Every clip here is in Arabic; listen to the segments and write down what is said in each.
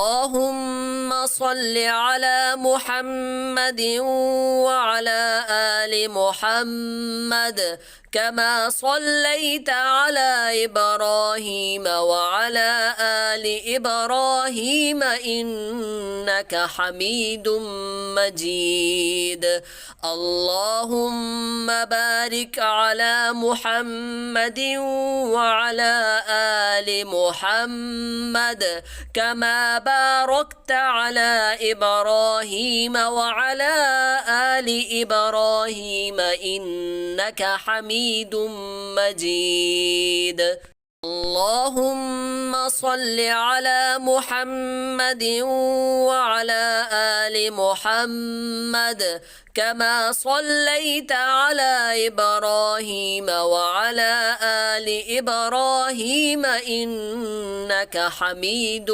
اللهم صل على محمد وعلى آل محمد كما صليت على إبراهيم وعلى آل إبراهيم إنك حميد مجيد. اللهم بارك على محمد وعلى آل محمد كما باركت على إبراهيم وعلى آل إبراهيم إنك حميد مجيد. اللهم صل على محمد وعلى آل محمد كما صليت على إبراهيم وعلى آل إبراهيم إنك حميد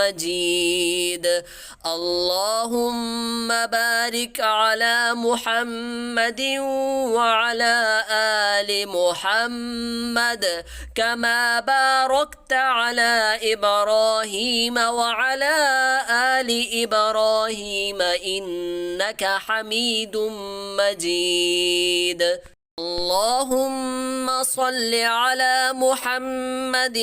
مجيد. اللهم بارك على محمد وعلى آل محمد كما باركت على إبراهيم وعلى آل إبراهيم إنك حميد مجيد. اللهم صل على محمد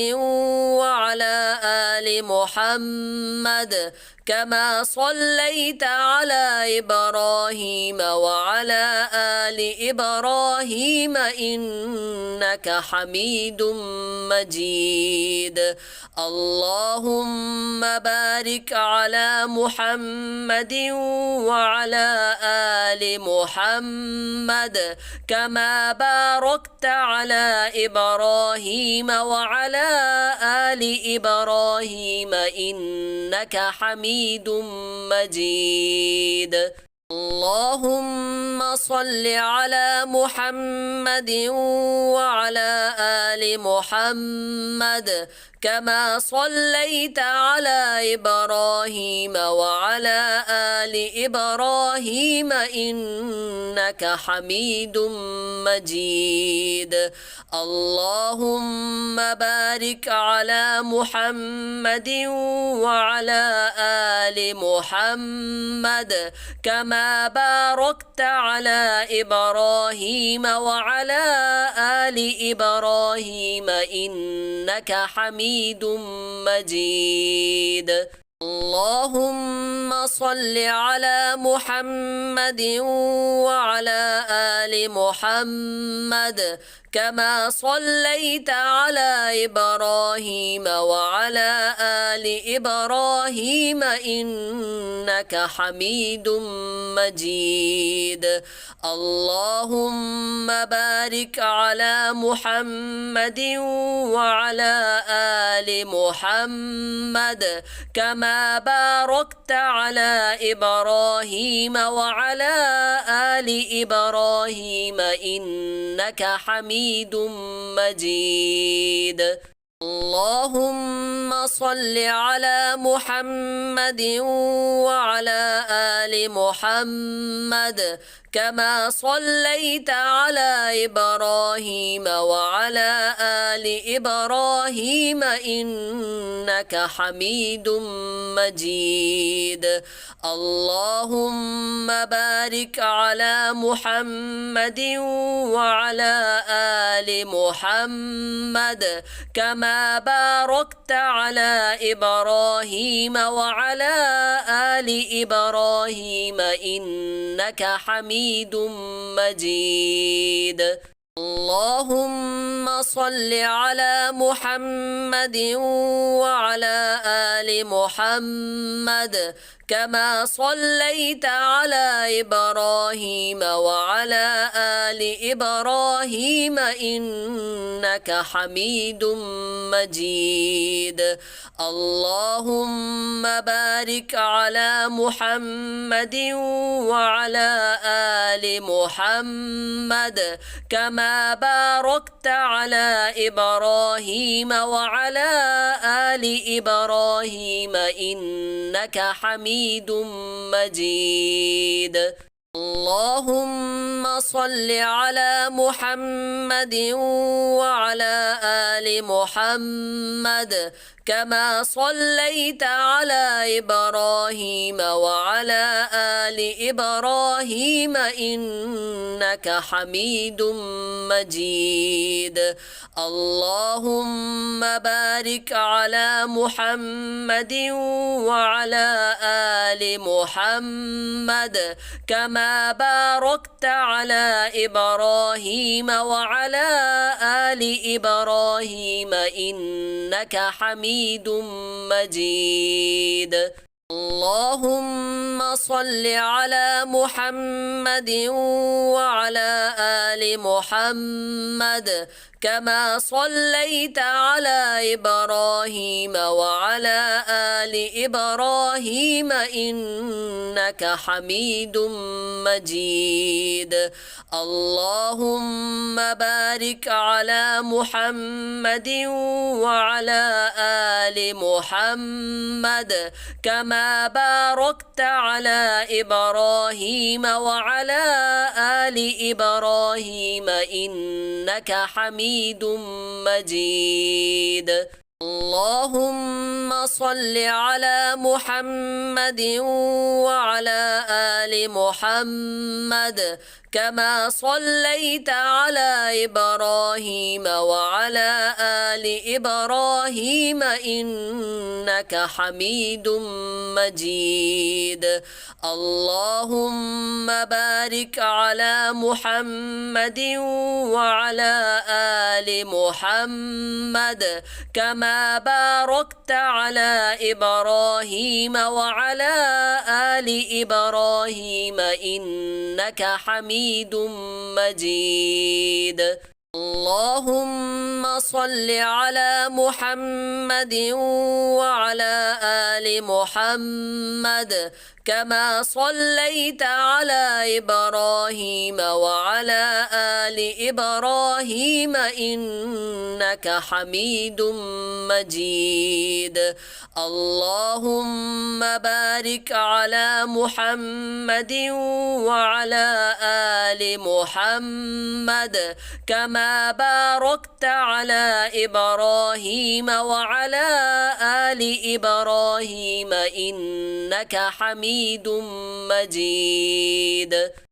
وعلى آل محمد كما صليت على إبراهيم وعلى آل إبراهيم إنك حميد مجيد. اللهم بارك على محمد وعلى آل محمد كما باركت على إبراهيم وعلى آل إبراهيم إنك حميد مجيد. اللهم صل على محمد وعلى آل محمد كما صليت على إبراهيم وعلى آل إبراهيم إنك حميد مجيد. اللهم بارك على محمد وعلى آل محمد كما باركت على إبراهيم وعلى آل إبراهيم إنك حميد مجيد. اللهم صل على محمد وعلى آل محمد كما صليت على إبراهيم وعلى آل إبراهيم إنك حميد مجيد. اللهم بارك على محمد وعلى آل محمد كما باركت على إبراهيم وعلى آل إبراهيم إنك حميد مجيد. اللهم صل على محمد وعلى آل محمد كما صليت على إبراهيم وعلى آل إبراهيم إنك حميد مجيد. اللهم بارك على محمد وعلى آل محمد كما باركت على إبراهيم وعلى آل إبراهيم إنك حميد مجيد. اللهم صل على محمد وعلى آل محمد كما صليت على إبراهيم وعلى آل إبراهيم إنك حميد مجيد. اللهم بارك على محمد وعلى آل محمد كما باركت على إبراهيم وعلى آل إبراهيم إنك حميد مجيد. اللهم صل على محمد وعلى آل محمد كما صليت على إبراهيم وعلى آل إبراهيم إنك حميد مجيد. اللهم بارك على محمد وعلى آل محمد كما باركت على إبراهيم وعلى آل إبراهيم إنك حميد مجيد. اللهم صل على محمد وعلى آل محمد كما صليت على إبراهيم وعلى آل إبراهيم إنك حميد مجيد. اللهم بارك على محمد وعلى آل محمد كما باركت على إبراهيم وعلى آل إبراهيم إنك حميد مجيد. اللهم صل على محمد وعلى آل محمد كما صليت على إبراهيم وعلى آل إبراهيم إنك حميد مجيد. اللهم بارك على محمد وعلى آل محمد كما باركت على إبراهيم وعلى آل إبراهيم إنك حميد مجيد. اللهم صل على محمد وعلى آل محمد كما صليت على إبراهيم وعلى آل إبراهيم إنك حميد مجيد. اللهم بارك على محمد وعلى آل محمد كما باركت على إبراهيم وعلى آل إبراهيم إنك حميد مجيد.